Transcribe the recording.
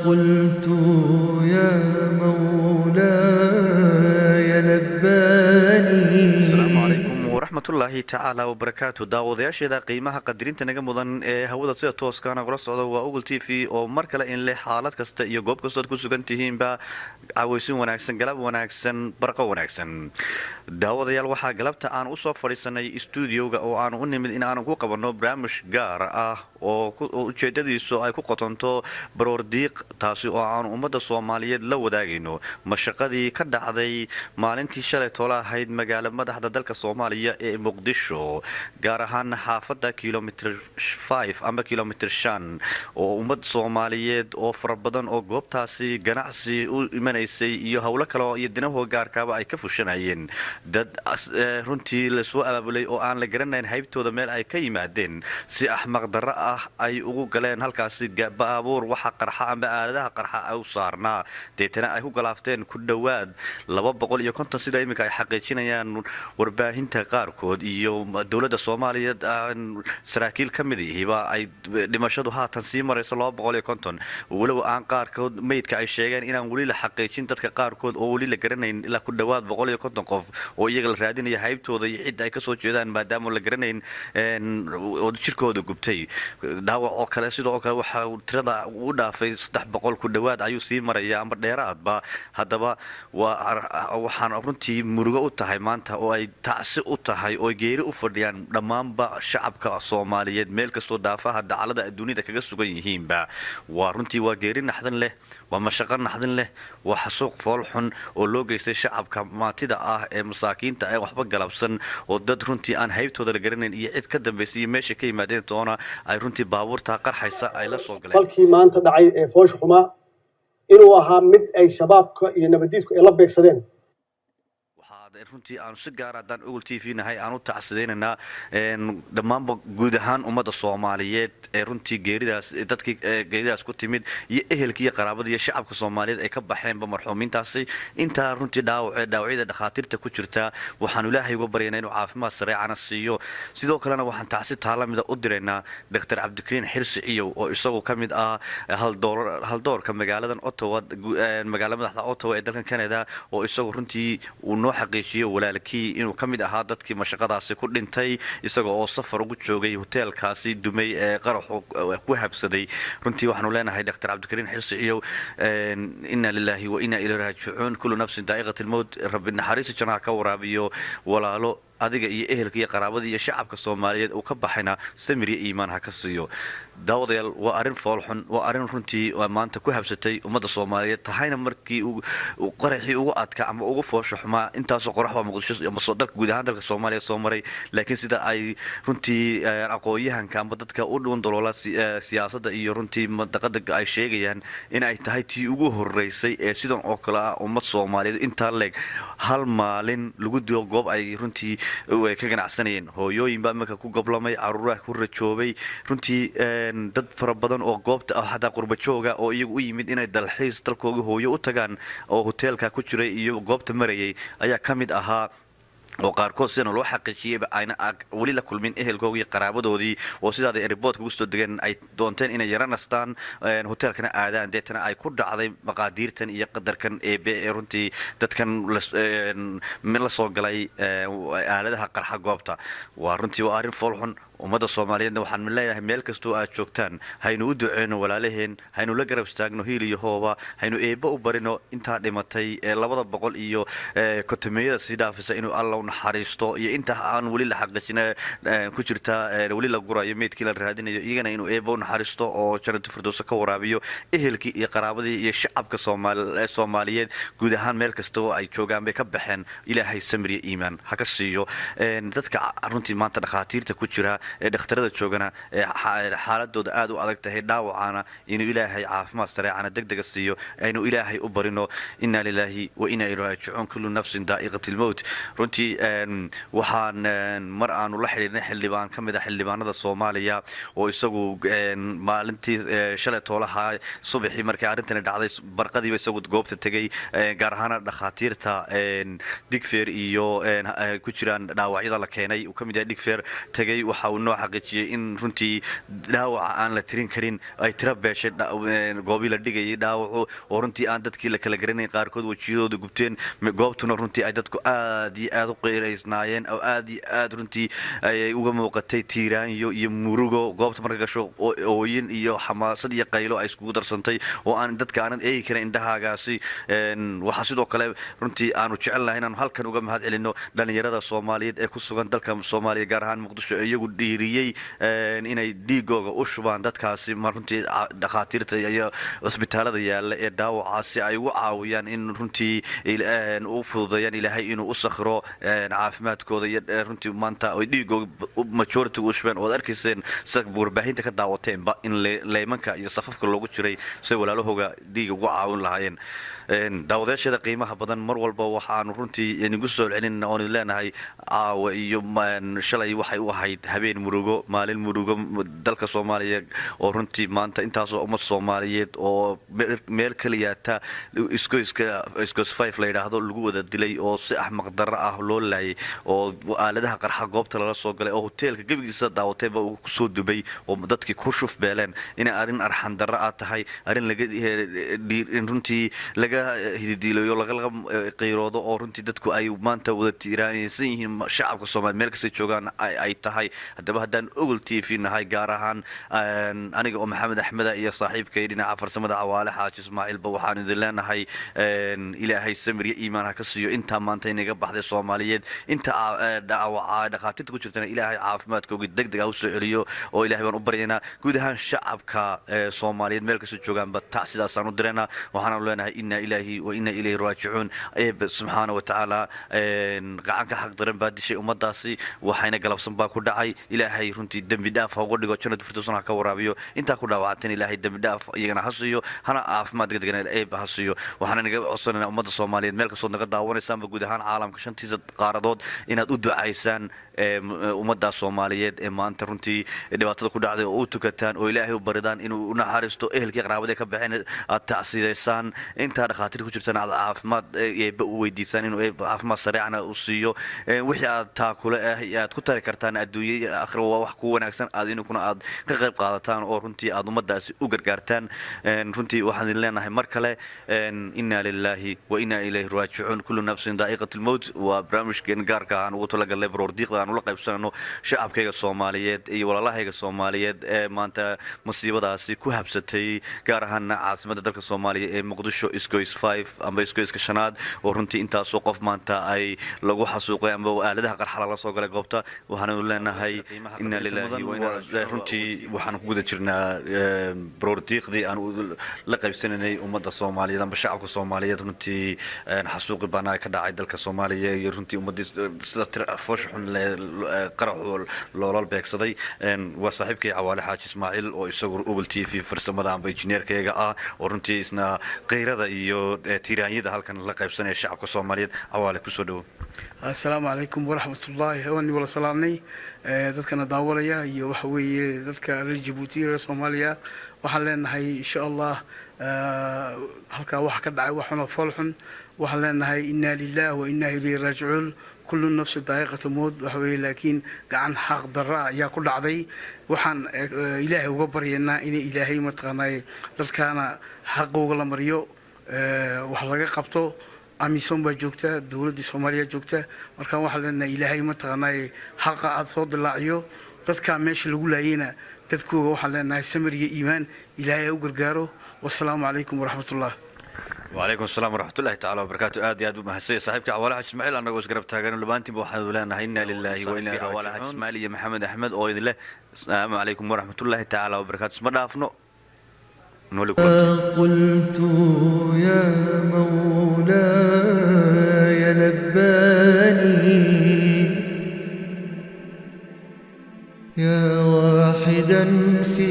قلت يا مولاي لباني. السلام عليكم ورحمة الله تعالى وبركاته. daawadayaasheeda qiimaha qadirinta naga mudan ee hawada sida tooska nagula socda waa Google TV oo mar kale in leh xaalad kasta iyo goob kasta oo ku sugan tihiinba aweysin wanaagsan, galab wanaagsan, barqa wanaagsan. daawadayaal waxaa galabta aan u soo fadhiisanay studio-ga oo aan u nimid in aan ku qabanno barnaamij gaar ah oo ujeedadiisu ay ku qotonto baroordiiq, taasi oo aan ummadda Soomaaliyeed la wadaagayno mashaqadii ka dhacday maalintii shalay tola ahayd magaalada madaxda dalka Soomaaliya ee Muqdisho, gaar ahaan xaafadda kilometer 5 ama kilometer 5 oo ummad Soomaaliyeed oo fara badan oo goobtaasi ganacsi u imanaysay iyo hawlo kale oo dinahooda gaarkaaba ay ka fushanayeen dad runtii la soo abaabulay oo aan la garanayn haybtooda meel ay ka yimaadeen si axmaq darro ah ay ugu galeen halkaasi baabuur waxa qarxa ama aaladaha qarxa ay u saarnaa, deetana ay ku galaafteen ku dhawaad 250 sida iminka ay xaqiijinayaan warbaahinta qaarkood iyo dawladda Soomaaliyeed saraakiil ka mid yihiba ay dhimashadu haatan sii marayso 250 walow aan qaarkood meydka ay sheegeen inaan wali la xaqiijin dadka qaarkood oo wali la garanayn ilaa ku dhawaad 150 qof oo iyaga la raadinaya haybtooda iyo cid ay ka soo jeedaan maadaama la garanayn oo jirkooda gubtay. dhaawac oo kale sidoo kale waxa tirada u dhaafay 300 ku dhawaad ayuu sii maraya ama dheeraadba. haddaba waxaan runtii murugo u tahay maanta oo ay tacsi u tahay oo geeri u fadhiyaan dhammaanba shacabka Soomaaliyeed meel kastoo daafaha dacalada adduunyada kaga sugan yihiinba. waa runtii waa geeri naxdin leh, waa mashaqo naxdin leh, waa xasuuq fool xun oo loo geystay shacabka maatida ah ee masaakiinta ay waxba galabsan oo dad runtii aan haybtooda la garanayn iyo cid ka dambaysay iyo meesha ka yimaadeen doona ay runtii baabuurta qarxaysa ay la soo galeen. falkii maanta dhacay ee foosha xumaa inuu ahaa mid ay shabaabka iyo nabadiidku ay la beegsadeen. runtii aan si gaar ah Google TV nahay aan u tacsideynaa dhammaanba guud ahaan ummadda Soomaaliyeed ee runtii dadkii geeridaas ku timid iyo ehelkii iyo qaraabadii iyo shacabka Soomaaliyeed ay ka baxeenba marxuumintaasi. inta runtii dhaawacyada dhakhaatiirta ku jirta waxaan Ilaahay uga baryaynaa inuu caafimaad sareecana siiyo. sidoo kalena waxaan tacsi taalamida u direynaa Dr. Cabdikariin Xirsi Ciyow oo isagu ka mid ah haldoorka magaaladan Ottawa, magaalada madaxda Ottawa ee dalka Canada, oo isagu runtii uu noo xaqiijiyay walaalkii inuu ka mid ahaa dadkii mashaqadaasi ku dhintay isaga oo safar ugu joogay hoteelkaasi dumay ee qaraxu ku habsaday. runtii waxaanu leenahay Dr. Cabdikariin Xirsi Ciyow inna lillahi wa inna ilayhi raaji'uun, kullu nafsin daa'iqatul mawt, rabbi naxariis jannaha ka waraabiyo walaalo adiga iyo ehelka iyo qaraabada iyo shacabka Soomaaliyeed oo ka baxayna samir iyo iimaan ha ka siiyo. daawadayaal waa arin fool xun, waa arin runtii maanta ku habsatay ummadda Soomaaliyeed tahayna markii uu qaraxii ugu adka ama ugu foosho xumaa intaas qorax waa Muqdisho ama dalka guud ahaan dalka Soomaaliya soo maray, laakiin sida ay runtii aqoonyahanka ama dadka u dhuun doloola siyaasadda iyo runtii madaqada ay sheegayaan in ay tahay tii ugu horeysay ee sidan oo kale ah ummad Soomaaliyeed inta leeg hal maalin lagu dilo goob ay runtii ka ganacsanayeen. hooyooyin baa marka ku goblamay, caruuraha ku rajoobay, runtii dad fara badan oo goobta hada qurba jooga oo iyagu u yimid inay dalxiis dalkooda hooyo u tagaan oo hoteelka ku jiray iyo goobta marayay ayaa ka mid ahaa oo qaarkood sidana loo xaqiijiyay ayna wali la kulmin ehelkooda iyo qaraabadoodii oo sidaada airport ugu soo degeen ay doonteen inay yaranastaan hoteelkana aadaan, deetana ay ku dhacday maqaadiirtan iyo qadarkan ee runtii dadkan la soo galay aaladaha qarxa goobta. waa runtii waa arrin fool xun. ummadda Soomaaliyeedna waxaan leeyahay meel kastoo aad joogtaan haynu u duceyno walaalaheen, haynu la garab istaagno hiil iyo hooba, haynu eebba u barino intaa dhimatay ee 200 iyo kotomiyada si dhaafisa inuu Allah u naxariisto iyo inta aan wali la xaqiijin ku jirta wali la gurayo meedkii la raadinayo iyagana inuu eebba u naxariisto oo jannada firdawsa ka waraabiyo ehelkii iyo qaraabadii iyo shacabka Soomaaliyeed guud ahaan meel kastoo ay joogaan bay ka baxeen. Ilaahay samir iyo iimaan ha ka siiyo. dadka runtii maanta dhakhaatiirta ku jira dhakhtarada joogana xaaladooda aad u adag tahay dhaawacana inuu Ilaahay caafimaad sareecana degdeg siiyo aynu Ilaahay u barino. inna lillahi wa inna ilayhi raaji'uun, kullu nafsin daa'iqatul mawt. runtii waxaan mar aanu la xiriirnay xildhibaan ka mid ah xildhibaanada Soomaaliya oo isagu maalintii shalay toolaha subaxii markii arintani dhacday barqadiiba isagu goobta tagay, gaar ahaan dhakhaatiirta Digfeer iyo ku jiraan dhaawacyada la keenay uu ka mid yahay Digfeer tagay waxa uu noo xaqiijiyey in runtii dhaawaca aan la tirin karin ay tira beeshay goobii la dhigayay dhaawacu oo runtii aan dadkii la kala garanayn qaarkood wejiyadooda gubteen goobtuna runtii ay dadku aad iyo aad u qeyraysnaayeen oo aad iyo aad runtii ay uga muuqatay tiiraanyo iyo murugo goobta marka gasho ooyin iyo xamaasad iyo qaylo ay iskugu darsantay oo aan dadka aanan eegi karin indhahaagaasi waxaa sidoo kale runtii aanu jecelnahay inaanu halkan uga mahad celino dhalinyarada soomaaliyeed ee ku sugan dalka soomaaliya gaar ahaan muqdisho iyagu dhiiriyey inay dhiigooga u shubaan dadkaasi runtii dhakhaatiirta iyo cisbitaalada yaalla ee dhaawacaasi ay ugu caawiyaan in runtii u fududeeyaan ilaahay inuu u sakhiro caafimaadkooda iyo runtii maanta ay dhiigooga majority u shubeen oo arkayseen sida warbaahinta ka daawateenba in leemanka iyo safafka loogu jiray si walaalahooga dhiiga ugu caawin lahaayeen daawadeyaasheeda qiimaha badan mar walba waxaanu runtii inagu soo celin oon leenahay caawa iyo shalay waxay u ahayd habeen murugo maalin murugo dalka Soomaaliya oo runtii maanta intaasoo ummad Soomaaliyeed oo meel kaliyaata iskoos 5 la yiraahdo lagu wada dilay oo si axmaq darro ah loo laayay oo aaladaha qarxa goobta lala soo galay oo hoteelka gabigiisa daawatayba uu ku soo dubay oo dadkii ku shuf beeleen in arin arxan darro ah tahay arin laga runtii laga hididiilayo laga qeyroodo oo runtii dadku ay maanta wada tiiraanaysan yihiin shacabka Soomaaliyeed meel kasta joogaan ay tahay haddaba haddaan ogol TV nahay gaar ahaan aniga oo Maxamed Axmed iyo saaxiibkay dhinaca farsamada Cawaale Xaaji Ismaaciil ba waxaan idin leenahay ilaahay samir iyo iimaan ha ka siiyo inta maanta inaga baxday Soomaaliyeed inta dhaawaca dhaqaatiirta ku jirtana ilaahay caafimaadkooda degdeg ah u soo celiyo oo ilaahay baan u baryaynaa guud ahaan shacabka Soomaaliyeed meel kasta joogaan ba sidaas aan u direena waxaan leenahay inna ilaahi wa inna ilayhi raaji'uun subhanahu wa ta'ala gacanka xaq daran baa dishay ummadaasi waxayna galabsan baa ku dhacay ilaahay runtii dambi dhaaf uga dhigo jannada firdawsna ka waraabiyo inta ku dhaawacteen ilaahay dambi dhaaf iyagana ha siiyo hana caafimaad degdegna ha siiyo waxaan naga codsanaynaa ummadda Soomaaliyeed meel kasta naga daawanaysaan guud ahaan caalamka shantiisa qaaradood inaad u ducaysaan ummadda Soomaaliyeed ee maanta runtii dhibaatada ku dhacday oo u tukataan oo ilaahay u baridaan inuu u naxariisto ehelkii qaraabada ka baxeen aad tacsiideysaan inta dhaqaatiir ku jirtaan aad caafimaad eeba u weydiisaan inuu caafimaad sareecna u siiyo wixii aad taakule aad ku tari kartaan adduunyo aakhiro waa wax ku wanaagsan aad inuu aad ka qayb qaadataan oo runtii aad ummadaasi u gargaartaan runtii waxaan idin leenahay mar kale inna lillahi wa inna ilayhi raaji'uun kullu nafsin daa'iqatul mawt waa barnaamijkeen gaarka aan ugu talagalnay baroordiiqda aan ula qaybsanno shacabkayga Soomaaliyeed iyo walaalahayga Soomaaliyeed ee maanta musiibadaasi ku habsatay gaar ahaan caasimadda dalka Soomaaliya ee Muqdisho iskoys 5 amba iskoyska shanaad oo runtii intaas oo qof maanta ay lagu xasuuqay amba aaladaha qarxa la soo galay goobta waxaan leenahay inna lillahi wa inna ilayhi runtii waxaan ku guda jirnaa baroordiiqdii aan la qaybsanay ummadda Soomaaliyeed amba shacabka Soomaaliyeed runtii xasuuqi bana ka dhacay dalka Soomaaliya iyo runtii ummadii sida foosh xun qarax loolal beegsaday waa saaxiibkay Cawaale Xaaji Ismaaciil oo isagu Google TV farsamada amba injineerkayga ah oo runtii isna qeyrada iyo tiiraanyada halkan la qaybsanaya shacabka Soomaaliyeed Cawaale ku soo dhaw السلام عليكم ورحمة الله وبركاته سلامني dadkana daawaraya iyo waxa weeye dadka reer Djibouti reer Soomaaliya waxaan leenahay insha Allah halka wax ka dhacay waxna falxun waxaan leenahay inna lillahi wa inna ilayhi raaji'uun kullu nafsin daa'iqatul mawt waxa weeye laakiin gacan xaq darra ayaa ku dhacday waxaan ilaahay uga baryaynaa in ilaahay mataqaanay dadkana xaqooga la mariyo wax laga qabto amisom baa joogta dawladda Soomaaliya joogta markaan waxa leenahay ilaahay ma taqaanay xaqa aad soo dilaaciyo dadka meesha lagu laayayna dadkooda waxa leenahay samir iyo iimaan ilaahay u gargaaro wassalaamu calaykum waraxmatullaah وعليكم السلام ورحمة الله تعالى وبركاته آدي آدو محسية صاحبك عوالة حاج إسماعيل أنا قوس قرب تاغانو لبانتي بوحد ولانا إنا لله وإنا عوالة حاج إسماعيل يا محمد أحمد أويد الله السلام عليكم ورحمة الله تعالى وبركاته اسم الله أفنو قلت يا مولاي لباني يا واحدا في